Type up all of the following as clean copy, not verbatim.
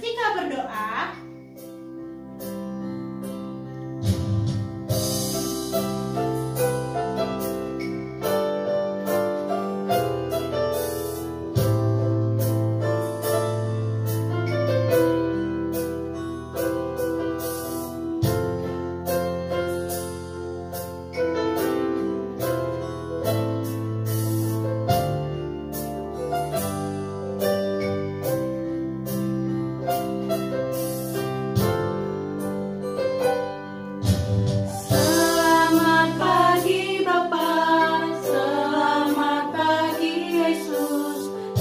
sikap berdoa.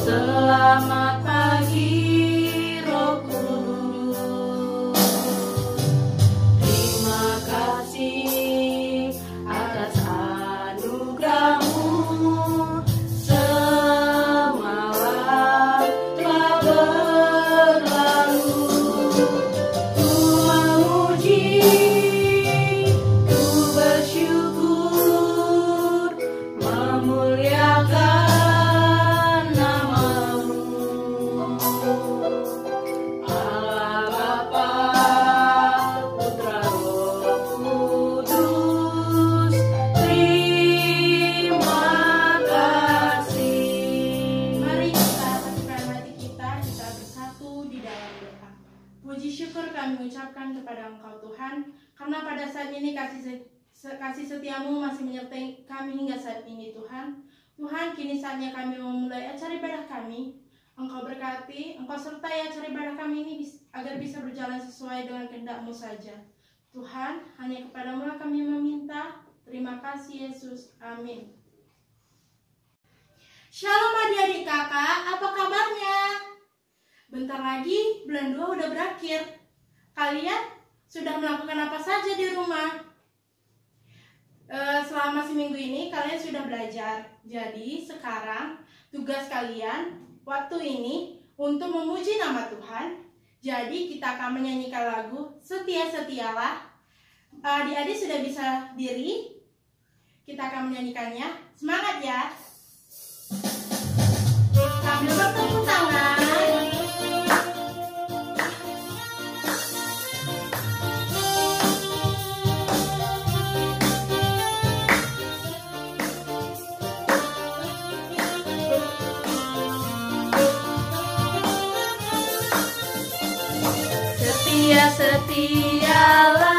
Selamat pagi Roh Kudus. Terima kasih atas anugerah-Mu. Semalam telah berlalu. Ku memuji, ku bersyukur, memuliakan kami ucapkan kepada Engkau Tuhan, karena pada saat ini kasih setiamu masih menyertai kami hingga saat ini Tuhan. Tuhan, kini saatnya kami memulai acara ibadah kami. Engkau berkati, Engkau sertai acara ibadah kami ini agar bisa berjalan sesuai dengan kehendak-Mu saja. Tuhan, hanya kepadamu lah kami meminta. Terima kasih Yesus, amin. Shalom adik-adik kakak, apa kabarnya? Bentar lagi bulan 2 udah berakhir. Kalian sudah melakukan apa saja di rumah? Selama seminggu ini kalian sudah belajar. Jadi sekarang tugas kalian waktu ini untuk memuji nama Tuhan. Jadi kita akan menyanyikan lagu Setia-setialah. Adik-adik sudah bisa diri? Kita akan menyanyikannya. Semangat ya! Sambil bertepuk tangan. Setialah,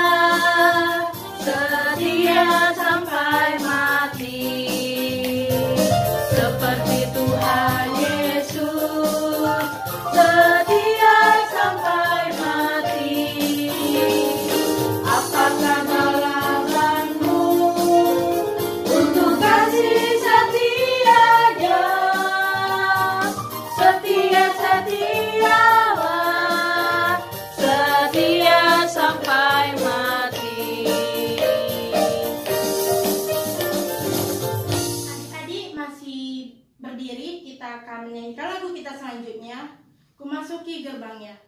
setia sampai mati, seperti Tuhan Yesus, setia sampai mati. Apakah balasanmu untuk kasih setianya? Setia-setialah, setia sampai mati. Adik-adik masih berdiri, kita akan menyanyikan lagu kita selanjutnya, Ku Masuki Gerbangnya.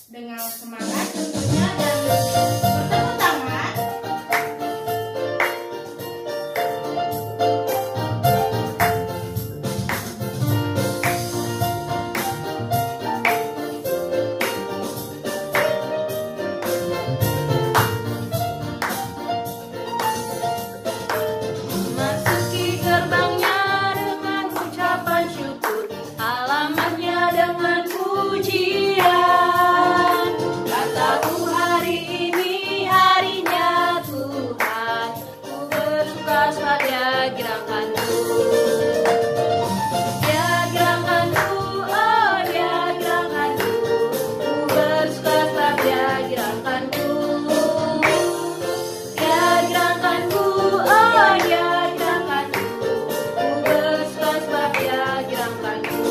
Dengan semangat tentunya dan bertepuk tangan. Masuki gerbangnya dengan ucapan syukur, alamatnya dengan pujian. Kataku hari ini harinya Tuhan, ku bersuka pada gerakanmu. Ya gerakanmu, oh ya gerakanmu, ku bersuka pada gerakanmu. Ya gerakanmu, oh ya gerakanmu, ku bersuka pada gerakanmu.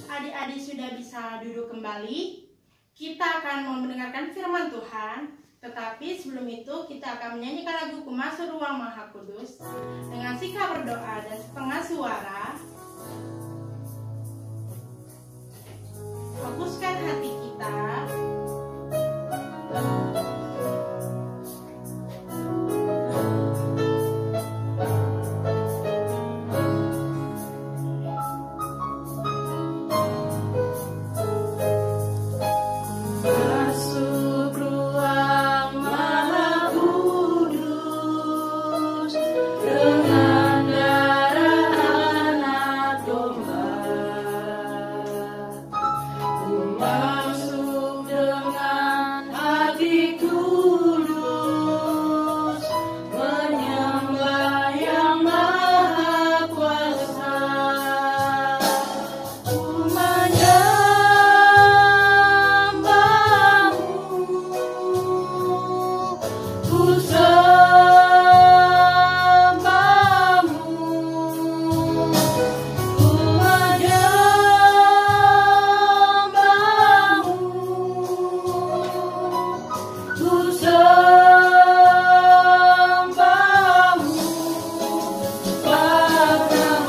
Adik-adik sudah bisa duduk kembali. Kita akan mau mendengarkan firman Tuhan. Tetapi sebelum itu kita akan menyanyikan lagu Ku Masuk Ruang Maha Kudus dengan sikap berdoa dan setengah suara. Fokuskan hati kita. masuk dengan hati tulus, menyembah yang Maha Kuasa. Ku menyembahmu, ku sembahmu, ku menyembahmu, ku sembahmu,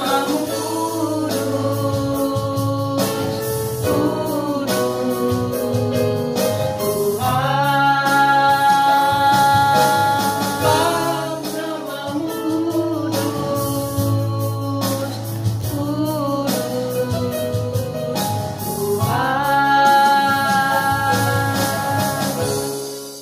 Bapa namamu kudus, kudus,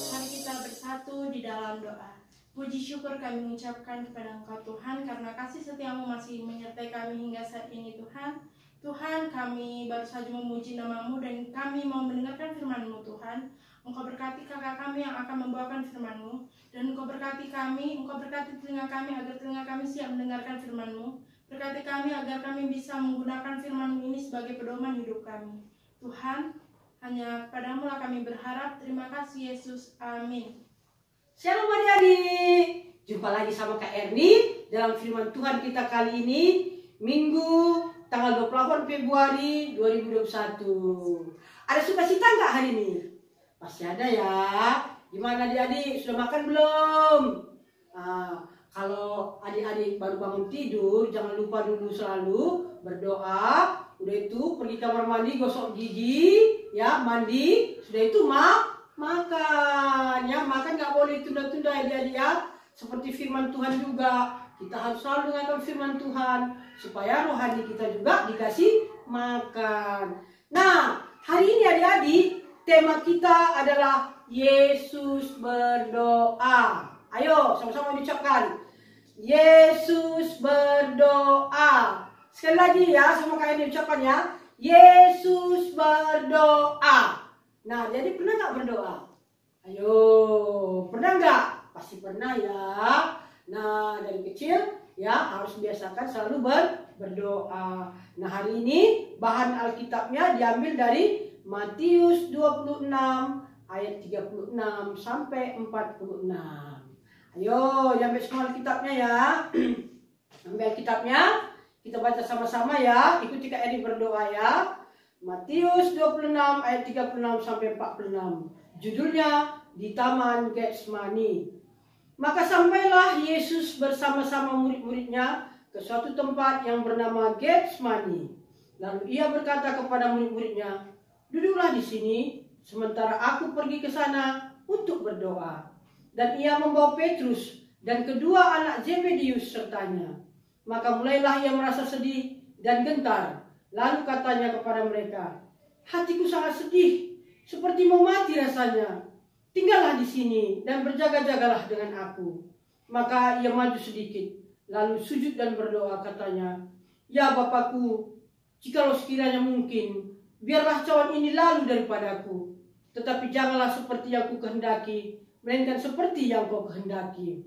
Mari kita bersatu di dalam doa. Puji syukur kami ucapkan kepada Engkau Tuhan, karena kasih setiamu masih menyertai kami hingga saat ini Tuhan. Tuhan, kami baru saja memuji namamu dan kami mau mendengarkan firman-Mu Tuhan. Engkau berkati kakak kami yang akan membawakan firman-Mu, dan Engkau berkati kami, Engkau berkati telinga kami agar telinga kami siap mendengarkan firman-Mu. Berkati kami agar kami bisa menggunakan firman-Mu ini sebagai pedoman hidup kami. Tuhan, hanya kepadamu lah kami berharap. Terima kasih Yesus. Amin. Shalom adik-adik, jumpa lagi sama Kak Erni dalam firman Tuhan kita kali ini, Minggu tanggal 28 Februari 2021. Ada sukacita nggak hari ini? Pasti ada ya. Gimana adik-adik, sudah makan belum? Kalau adik-adik baru bangun tidur, jangan lupa dulu selalu berdoa. Udah itu pergi kamar mandi, gosok gigi, ya mandi. Sudah itu makan, ya makan nggak boleh tunda-tunda adik-adik ya. Seperti firman Tuhan juga, kita harus selalu dengarkan firman Tuhan supaya rohani kita juga dikasih makan. Nah, hari ini adik-adik tema kita adalah Yesus berdoa. Ayo sama-sama diucapkan, Yesus berdoa. Sekali lagi ya, sama kayak diucapkan ya, Yesus berdoa. Nah, jadi pernah nggak berdoa? Ayo, pernah nggak? Pasti pernah ya. Nah, dari kecil ya harus biasakan selalu berdoa. Nah, hari ini bahan Alkitabnya diambil dari Matius 26 ayat 36 sampai 46. Ayo, diambil semua Alkitabnya ya. Ambil Alkitabnya, kita baca sama-sama ya. Ikuti Kak Eri berdoa ya. Matius 26 ayat 36 sampai 46. Judulnya di Taman Getsemani. Maka sampailah Yesus bersama-sama murid-muridnya ke suatu tempat yang bernama Getsemani. Lalu ia berkata kepada murid-muridnya, "Duduklah di sini sementara aku pergi ke sana untuk berdoa." Dan ia membawa Petrus dan kedua anak Zebedius sertanya. Maka mulailah ia merasa sedih dan gentar. Lalu katanya kepada mereka, "Hatiku sangat sedih, seperti mau mati rasanya. Tinggallah di sini dan berjaga-jagalah dengan aku." Maka ia maju sedikit, lalu sujud dan berdoa katanya, "Ya Bapakku, jikalau sekiranya mungkin, biarlah cawan ini lalu daripadaku. Tetapi janganlah seperti yang ku kehendaki, melainkan seperti yang kau kehendaki."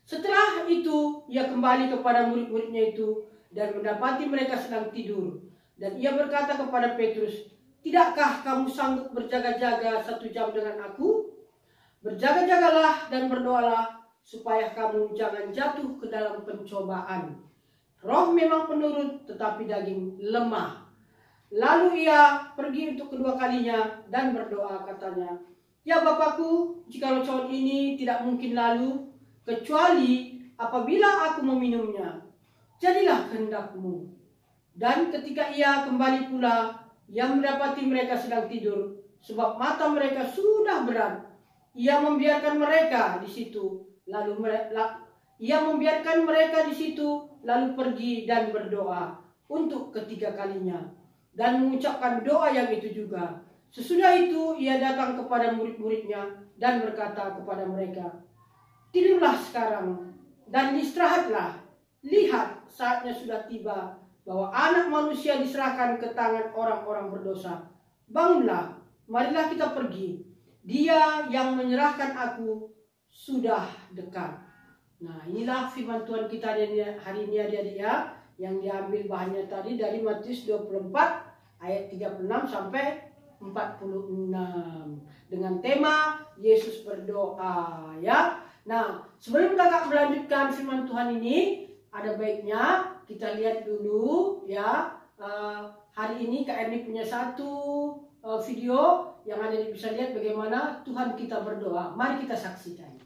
Setelah itu, ia kembali kepada murid-muridnya itu dan mendapati mereka sedang tidur. Dan ia berkata kepada Petrus, "Tidakkah kamu sanggup berjaga-jaga 1 jam dengan aku? Berjaga-jagalah dan berdoalah supaya kamu jangan jatuh ke dalam pencobaan. Roh memang penurut, tetapi daging lemah." Lalu ia pergi untuk kedua kalinya dan berdoa katanya, "Ya Bapakku, jikalau cawan ini tidak mungkin lalu, kecuali apabila aku meminumnya, jadilah kehendakmu." Dan ketika ia kembali pula, ia mendapati mereka sedang tidur, sebab mata mereka sudah berat. Ia membiarkan mereka di situ, lalu pergi dan berdoa untuk ketiga kalinya, dan mengucapkan doa yang itu juga. Sesudah itu ia datang kepada murid-muridnya dan berkata kepada mereka, "Tidurlah sekarang dan istirahatlah. Lihat, saatnya sudah tiba bahwa Anak Manusia diserahkan ke tangan orang-orang berdosa. bangunlah, marilah kita pergi. Dia yang menyerahkan aku sudah dekat. Nah, inilah firman Tuhan kita hari ini adik-adik ya, yang diambil bahannya tadi dari Matius 24 ayat 36 sampai 46 dengan tema Yesus berdoa ya. Nah, sebelum kakak melanjutkan firman Tuhan ini, ada baiknya kita lihat dulu ya. Hari ini Kak Erni punya satu video yang ada bisa lihat bagaimana Tuhan kita berdoa. Mari kita saksikan.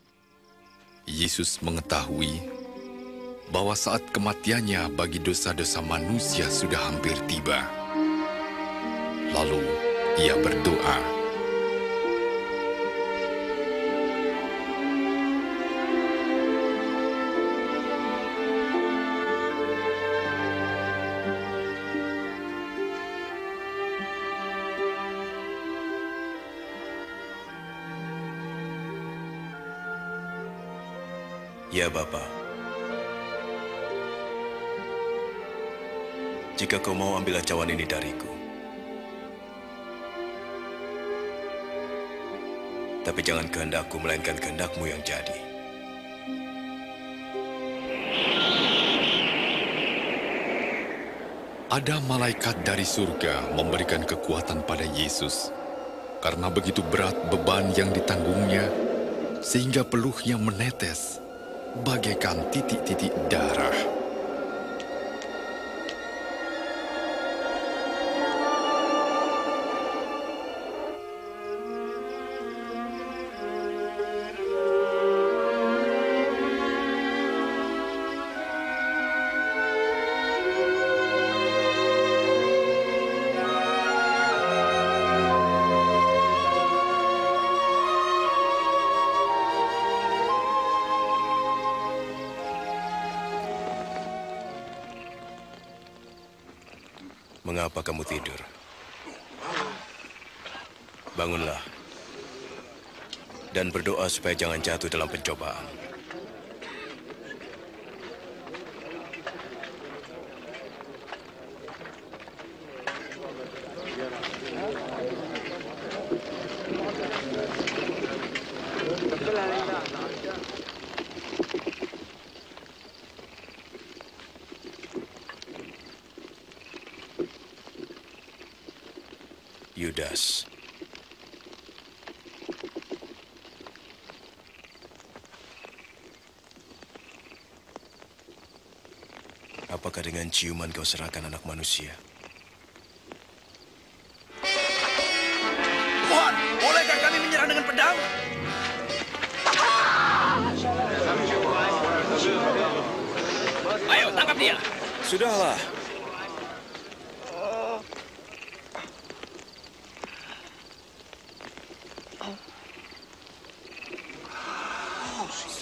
Yesus mengetahui bahwa saat kematiannya bagi dosa-dosa manusia sudah hampir tiba. Lalu ia berdoa. Ya Bapa, jika kau mau ambil cawan ini dariku, tapi jangan kehendakku melainkan kehendakmu yang jadi. Ada malaikat dari surga memberikan kekuatan pada Yesus, karena begitu berat beban yang ditanggungnya, sehingga peluhnya menetes bagaikan titik-titik darah. Mengapa kamu tidur? Bangunlah dan berdoa supaya jangan jatuh dalam pencobaan. Yudas. Apakah dengan ciuman kau serahkan anak manusia? Tuhan, bolehkah kami menyerang dengan pedang? Ayo, tangkap dia. Sudahlah.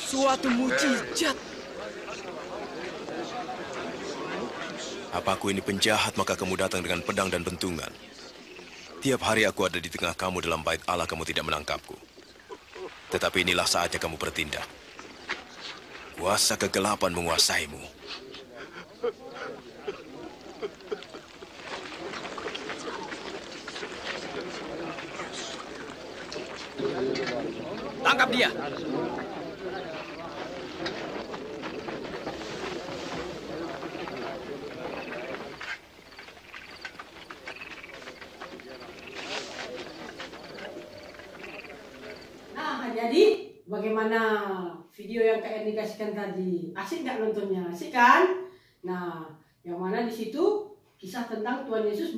Suatu mujizat. Apa aku ini penjahat maka kamu datang dengan pedang dan bentungan? Tiap hari aku ada di tengah kamu dalam bait Allah, kamu tidak menangkapku. Tetapi inilah saatnya kamu bertindak. Kuasa kegelapan menguasaimu. Tangkap dia. Nah, jadi bagaimana video yang Kak Erni kasihkan tadi? Asik nggak nontonnya? Asik kan? Nah, yang mana di situ kisah tentang Tuhan Yesus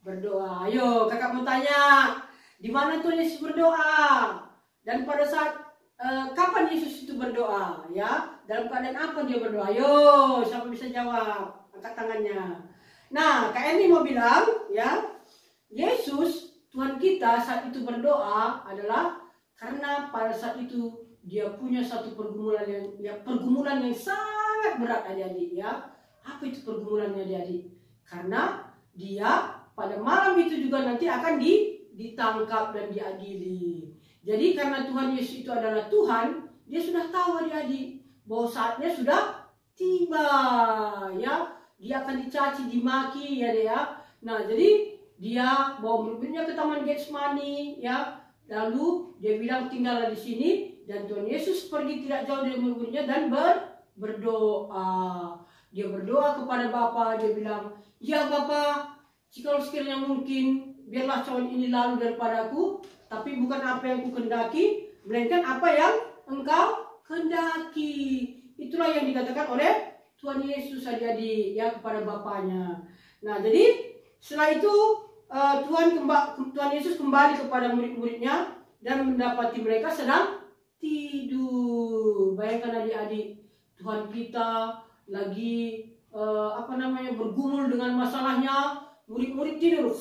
berdoa. Ayo, kakak mau tanya, di mana Tuhan Yesus berdoa? Dan pada saat kapan Yesus itu berdoa? Ya, dalam keadaan apa dia berdoa? Ayo, siapa bisa jawab? Angkat tangannya. Nah, Kak Erni mau bilang, ya, Yesus Tuhan kita saat itu berdoa adalah karena pada saat itu dia punya satu pergumulan yang sangat berat adik-adik ya. Apa itu pergumulannya adik-adik? Karena dia pada malam itu juga nanti akan ditangkap dan diadili. Jadi karena Tuhan Yesus itu adalah Tuhan, dia sudah tahu adik-adik bahwa saatnya sudah tiba ya. Dia akan dicaci, dimaki ya dia. Nah, jadi dia bawa murid-muridnya ke Taman Getsemani, ya. Lalu dia bilang tinggallah di sini, dan Tuhan Yesus pergi tidak jauh dari murid-muridnya dan berdoa. Dia berdoa kepada Bapa, dia bilang, "Ya Bapa, jika sekiranya mungkin, biarlah cawan ini lalu daripadaku, tapi bukan apa yang kukendaki, melainkan apa yang Engkau kehendaki." Itulah yang dikatakan oleh Tuhan Yesus adik-adik ya kepada Bapaknya. Nah, jadi setelah itu Tuhan Yesus kembali kepada murid-muridnya dan mendapati mereka sedang tidur. Bayangkan adik-adik, Tuhan kita lagi bergumul dengan masalahnya, murid-murid tidur.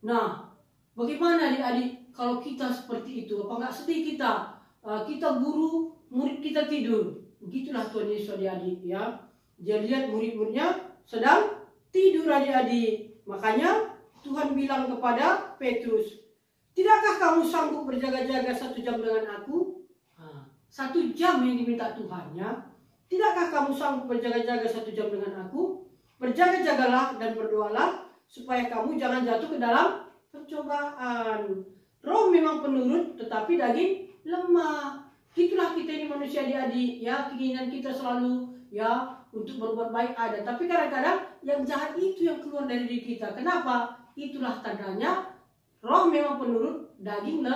Nah, bagaimana adik-adik kalau kita seperti itu? Apa nggak sedih kita? Kita guru, murid kita tidur. Begitulah Tuhan Yesus adik-adik ya. Dia lihat murid-muridnya sedang tidur adik-adik. Makanya Tuhan bilang kepada Petrus, "Tidakkah kamu sanggup berjaga-jaga 1 jam dengan aku?" 1 jam yang diminta Tuhan ya. "Tidakkah kamu sanggup berjaga-jaga 1 jam dengan aku? Berjaga-jagalah dan berdoalah supaya kamu jangan jatuh ke dalam percobaan. Roh memang penurut, tetapi daging lemah." Itulah kita ini manusia adik-adik ya, keinginan kita selalu ya untuk berbuat baik ada, tapi kadang-kadang yang jahat itu yang keluar dari diri kita. Kenapa? Itulah tandanya roh memang penurut, daging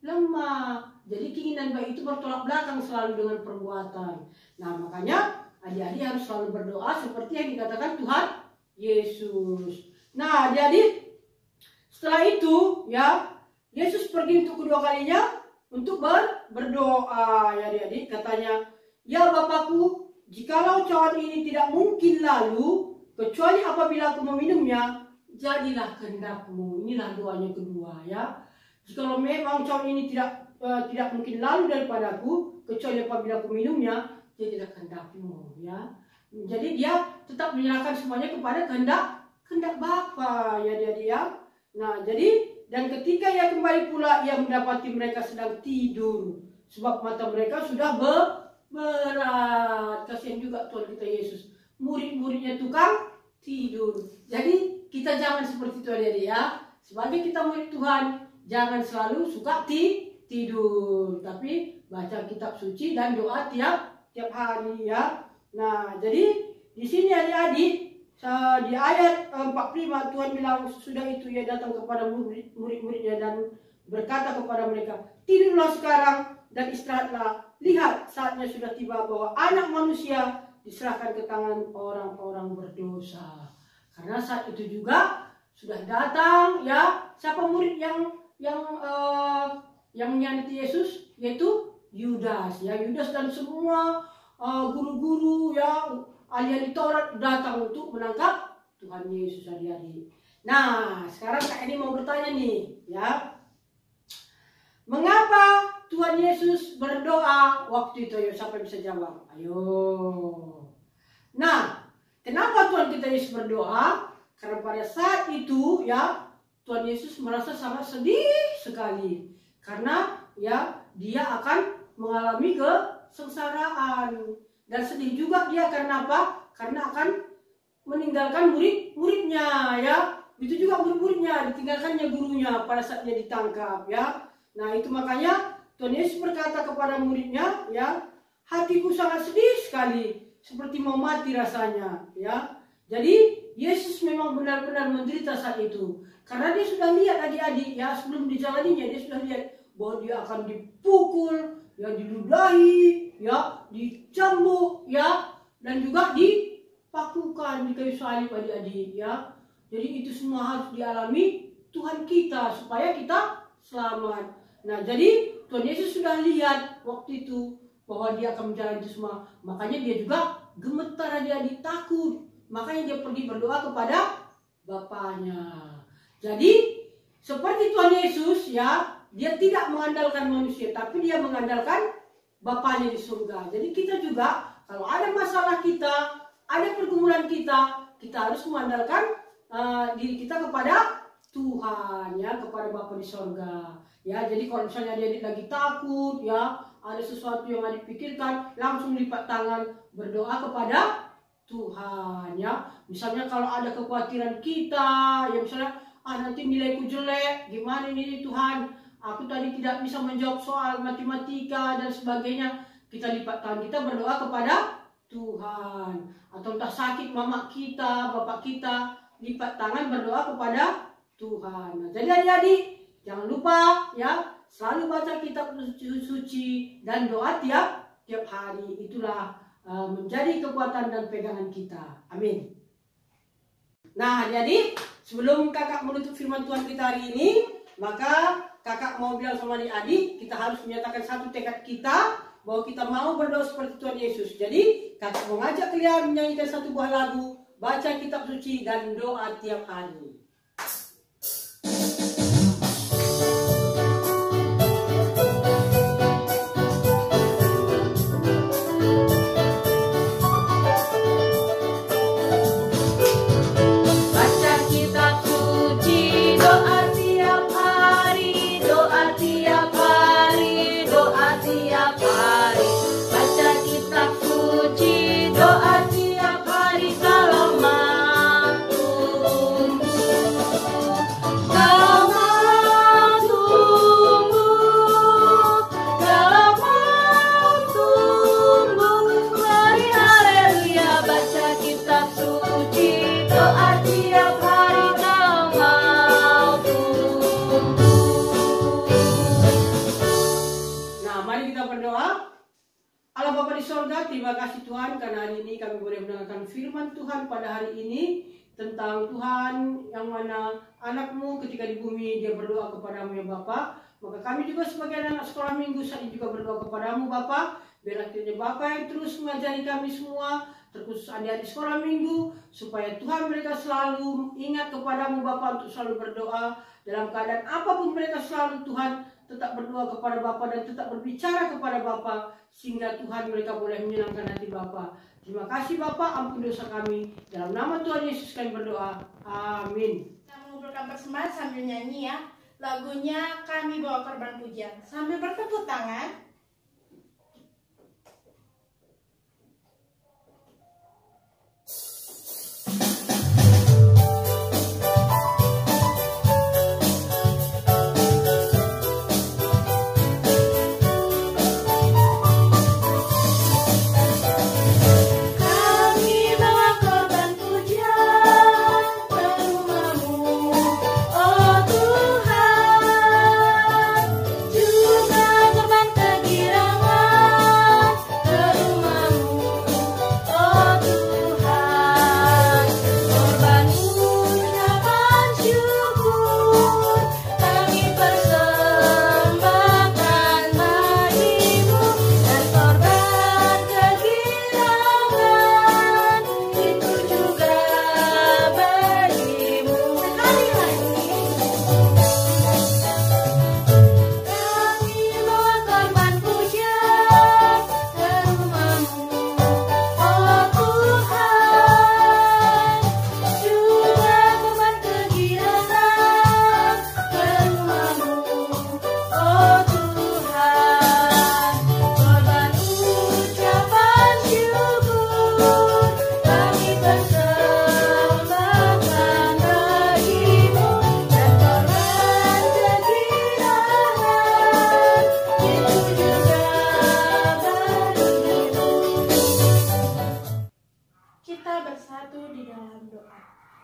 lemah. Jadi keinginan baik itu bertolak belakang selalu dengan perbuatan. Nah, makanya adik-adik harus selalu berdoa seperti yang dikatakan Tuhan Yesus. Nah, adik-adik, setelah itu ya Yesus pergi untuk kedua kalinya untuk berdoa ya adik-adik. Katanya, "Ya Bapakku, jikalau cawan ini tidak mungkin lalu, kecuali apabila aku meminumnya, jadilah kehendak-Mu." Inilah doanya kedua ya. Jikalau memang cawan ini tidak mungkin lalu daripadaku, kecuali apabila aku minumnya, jadilah kehendak-Mu ya. Jadi dia tetap menyerahkan semuanya kepada kehendak Bapa ya adik-adik ya. Nah, jadi dan ketika ia kembali pula, ia mendapati mereka sedang tidur, sebab mata mereka sudah berat. Kasihan juga Tuhan kita Yesus, murid-muridnya tukang tidur. Jadi kita jangan seperti itu adik-adik ya. Sebagai kita murid Tuhan, jangan selalu suka tidur, tapi baca kitab suci dan doa tiap hari ya. Nah, jadi di sini adik-adik, di ayat 45 Tuhan bilang, "Sudah itu ia datang kepada murid-muridnya dan berkata kepada mereka, tidurlah sekarang dan istirahatlah. Lihat, saatnya sudah tiba bahwa Anak Manusia diserahkan ke tangan orang-orang berdosa." Karena saat itu juga sudah datang ya, siapa murid yang mengkhianati Yesus, yaitu Yudas ya. Yudas dan semua guru-guru ya, ahli-ahli Taurat datang untuk menangkap Tuhan Yesus adik-adik. Nah, sekarang Kak Edi mau bertanya nih ya. Mengapa Tuhan Yesus berdoa waktu itu? Ayo, siapa yang bisa jawab? Ayo. Nah, kenapa Tuhan kita Yesus berdoa? Karena pada saat itu ya, Tuhan Yesus merasa sangat sedih sekali. Karena ya, dia akan mengalami kesengsaraan. Dan sedih juga dia karena apa? Karena akan meninggalkan murid-muridnya ya. Itu juga murid-muridnya, ditinggalkannya gurunya pada saat dia ditangkap ya. Nah, itu makanya Tuhan Yesus berkata kepada muridnya ya, "Hatiku sangat sedih sekali, seperti mau mati rasanya." Ya. Jadi Yesus memang benar-benar menderita saat itu. Karena dia sudah lihat adik-adik ya, sebelum dijalaninya dia sudah lihat bahwa dia akan dipukul, ya diludahi, ya dicambuk, ya dan juga dipakukan di kayu salib adik-adik ya. Jadi itu semua harus dialami Tuhan kita supaya kita selamat. Nah, jadi Tuhan Yesus sudah lihat waktu itu bahwa dia akan menjalani itu semua. Makanya dia juga gemetar adik-adik, takut. Makanya dia pergi berdoa kepada Bapaknya. Jadi seperti Tuhan Yesus ya, dia tidak mengandalkan manusia, tapi dia mengandalkan Bapaknya di surga. Jadi kita juga kalau ada masalah kita, ada pergumulan kita, kita harus mengandalkan diri kita kepada Tuhan ya, kepada Bapa di surga. Ya, jadi kalau misalnya dia lagi takut ya, ada sesuatu yang ada dipikirkan, langsung lipat tangan berdoa kepada Tuhan ya. Misalnya kalau ada kekhawatiran kita, ya misalnya nanti nilaiku jelek, gimana ini Tuhan? Aku tadi tidak bisa menjawab soal matematika dan sebagainya. Kita lipat tangan, kita berdoa kepada Tuhan. Atau entah sakit mama kita, bapak kita, lipat tangan berdoa kepada Tuhan. Nah, jadi adik-adik jangan lupa ya, selalu baca kitab suci dan doa tiap hari. Itulah menjadi kekuatan dan pegangan kita. Amin. Nah, jadi sebelum kakak menutup firman Tuhan kita hari ini, maka kakak mau bilang sama adik-adik, kita harus menyatakan satu tekad kita bahwa kita mau berdoa seperti Tuhan Yesus. Jadi kakak mau ngajak kalian menyanyikan satu buah lagu, baca kitab suci dan doa tiap hari. Terima kasih Tuhan karena hari ini kami boleh mendengarkan firman Tuhan pada hari ini tentang Tuhan yang mana anakmu ketika di bumi dia berdoa kepadamu ya Bapa. Maka kami juga sebagai anak sekolah minggu saat ini juga berdoa kepadamu Bapa. Biarlah kiranya Bapa yang terus mengajari kami semua, terkhusus adik-adik sekolah minggu, supaya Tuhan mereka selalu ingat kepadamu Bapa untuk selalu berdoa dalam keadaan apapun mereka selalu Tuhan tetap berdoa kepada Bapa dan tetap berbicara kepada Bapa sehingga Tuhan mereka boleh menyenangkan hati Bapa. Terima kasih Bapa, ampun dosa kami. Dalam nama Tuhan Yesus kami berdoa. Amin. Kita mengumpulkan persembahan sambil nyanyi ya. Lagunya Kami Bawa Korban Pujian. Sambil bertepuk tangan.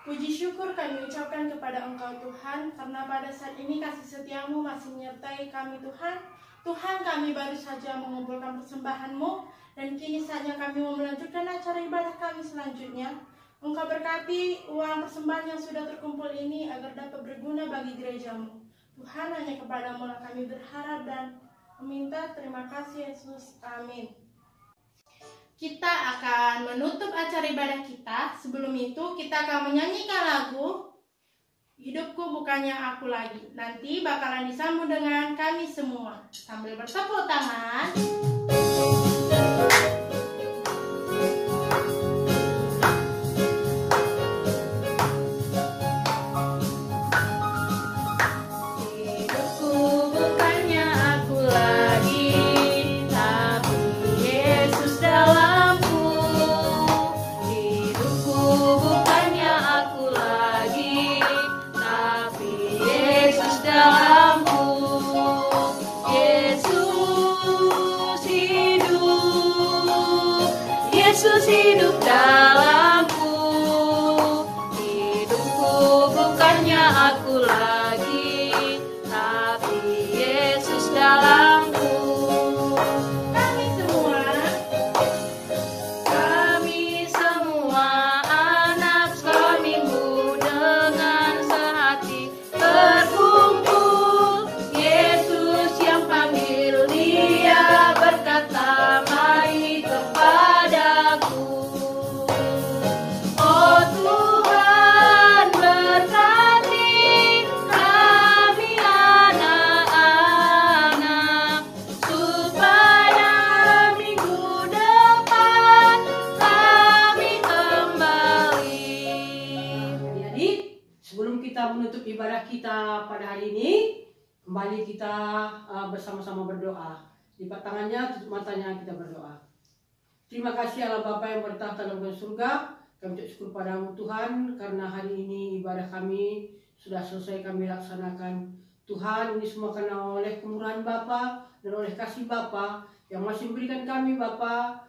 Puji syukur kami ucapkan kepada Engkau Tuhan, karena pada saat ini kasih setiamu masih menyertai kami Tuhan. Tuhan, kami baru saja mengumpulkan persembahan-Mu, dan kini saatnya kami mau melanjutkan acara ibadah kami selanjutnya. Engkau berkati uang persembahan yang sudah terkumpul ini agar dapat berguna bagi gereja-Mu. Tuhan, hanya kepada-Mu lah kami berharap dan meminta. Terima kasih Yesus. Amin. Kita akan menutup acara ibadah kita. Sebelum itu kita akan menyanyikan lagu Hidupku Bukannya Aku Lagi. Nanti bakalan disambung dengan kami semua sambil bertepuk tangan. pada hari ini kembali kita bersama-sama berdoa. Lipat tangannya, tutup matanya, kita berdoa. Terima kasih Allah Bapa yang bertahta dalam surga. Kami ucap syukur padamu Tuhan, karena hari ini ibadah kami sudah selesai kami laksanakan. Tuhan, ini semua karena oleh kemurahan Bapa dan oleh kasih Bapa yang masih memberikan kami Bapa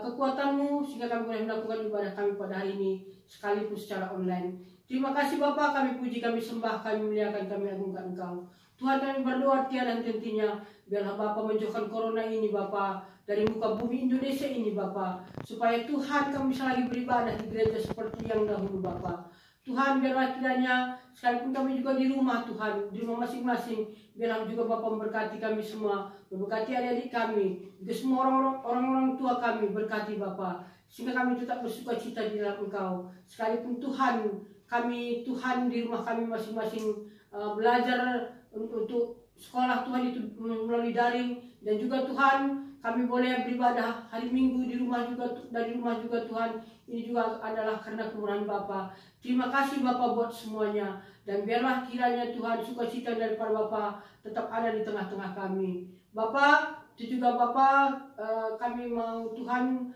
kekuatan-Mu sehingga kami boleh melakukan ibadah kami pada hari ini sekalipun secara online. Terima kasih Bapa, kami puji, kami sembah, kami muliakan, kami agungkan Engkau. Tuhan, kami berdoa tiada henti-hentinya, biarlah Bapa menjauhkan corona ini Bapa dari muka bumi Indonesia ini Bapa, supaya Tuhan kami bisa lagi beribadah di gereja seperti yang dahulu Bapa. Tuhan, biarlah kiranya sekalipun kami juga di rumah Tuhan, di rumah masing-masing, biarlah juga Bapa memberkati kami semua, memberkati adik-adik kami, juga semua orang-orang tua kami, berkati Bapa, sehingga kami tetap bersuka cita di dalam Engkau. Sekalipun Tuhan, kami Tuhan di rumah kami masing-masing belajar untuk sekolah Tuhan itu melalui daring, dan juga Tuhan kami boleh beribadah hari Minggu di rumah juga, dari rumah juga Tuhan. Ini juga adalah karena kemurahan Bapa. Terima kasih Bapa buat semuanya, dan biarlah kiranya Tuhan sukacita daripada Bapa tetap ada di tengah-tengah kami. Bapa, itu juga Bapa, kami mau Tuhan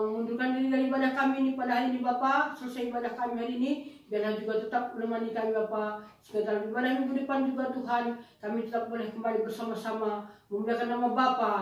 mundurkan diri dari ibadah kami ini pada hari ini Bapa. Selesai ibadah kami hari ini, biarlah juga tetap menemani kami Bapa, sehingga dalam ibadah minggu depan juga Tuhan kami tetap boleh kembali bersama-sama memuliakan nama Bapa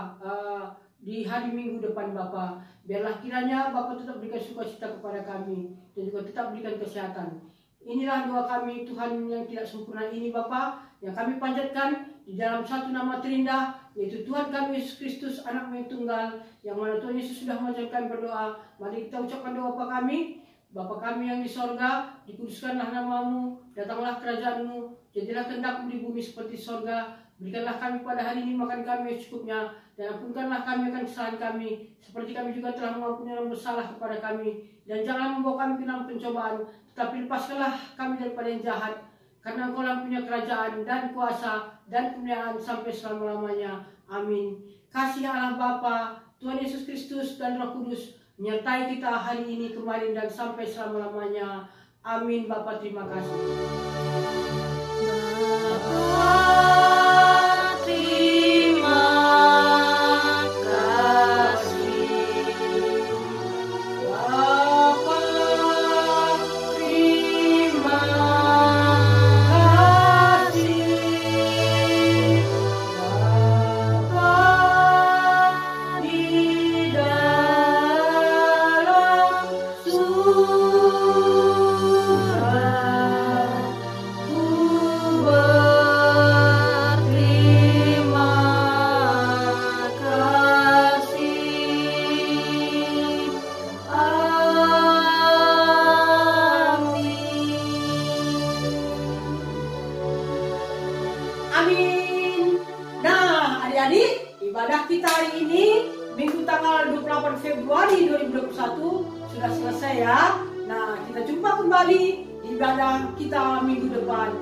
di hari Minggu depan Bapa. Biarlah kiranya Bapa tetap berikan sukacita kepada kami dan juga tetap berikan kesehatan. Inilah doa kami Tuhan yang tidak sempurna ini Bapa, yang kami panjatkan di dalam satu nama terindah, yaitu Tuhan kami Yesus Kristus, anak yang tunggal, yang mana Tuhan Yesus sudah mengajarkan berdoa. Mari kita ucapkan doa Bapa kami. Bapa kami yang di sorga, dikuduskanlah namamu, datanglah kerajaanmu, jadilah kehendakmu di bumi seperti sorga. Berikanlah kami pada hari ini makan kami yang secukupnya, dan ampunkanlah kami akan kesalahan kami, seperti kami juga telah mengampuni orang bersalah kepada kami. Dan janganlah membawa kami ke dalam pencobaan, tetapi lepaskanlah kami daripada yang jahat, karena Engkau yang punya kerajaan dan kuasa dan kemuliaan sampai selama-lamanya. Amin. Kasih Allah Bapa, Tuhan Yesus Kristus dan Roh Kudus menyertai kita hari ini kemarin dan sampai selama-lamanya. Amin. Bapa, terima kasih. Amin. Nah, adik-adik, ibadah kita hari ini Minggu tanggal 28 Februari 2021 sudah selesai ya. Nah, kita jumpa kembali di ibadah kita minggu depan.